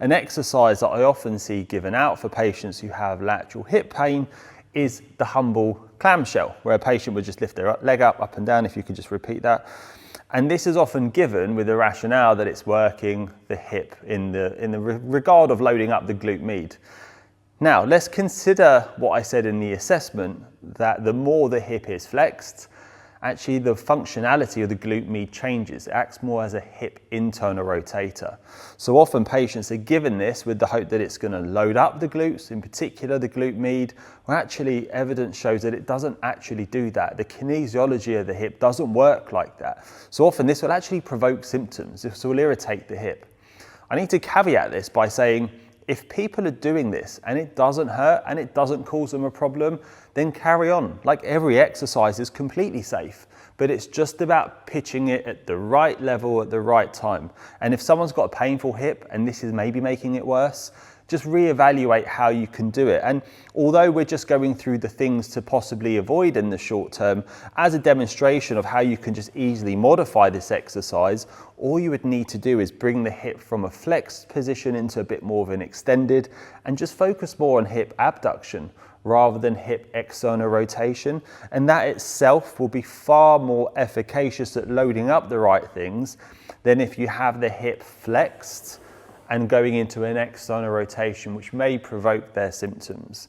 An exercise that I often see given out for patients who have lateral hip pain is the humble clamshell, where a patient would just lift their leg up and down, if you could just repeat that. And this is often given with the rationale that it's working the hip in the regard of loading up the glute med. Now, let's consider what I said in the assessment, that the more the hip is flexed, actually the functionality of the glute med changes. It acts more as a hip internal rotator. So often patients are given this with the hope that it's going to load up the glutes, in particular the glute med, where actually evidence shows that it doesn't actually do that. The kinesiology of the hip doesn't work like that. So often this will actually provoke symptoms. This will irritate the hip. I need to caveat this by saying, if people are doing this and it doesn't hurt and it doesn't cause them a problem, then carry on. Like every exercise is completely safe, but it's just about pitching it at the right level at the right time. And if someone's got a painful hip and this is maybe making it worse, just reevaluate how you can do it. And although we're just going through the things to possibly avoid in the short term, as a demonstration of how you can just easily modify this exercise, all you would need to do is bring the hip from a flexed position into a bit more of an extended, and just focus more on hip abduction rather than hip external rotation. And that itself will be far more efficacious at loading up the right things than if you have the hip flexed and going into an external rotation, which may provoke their symptoms.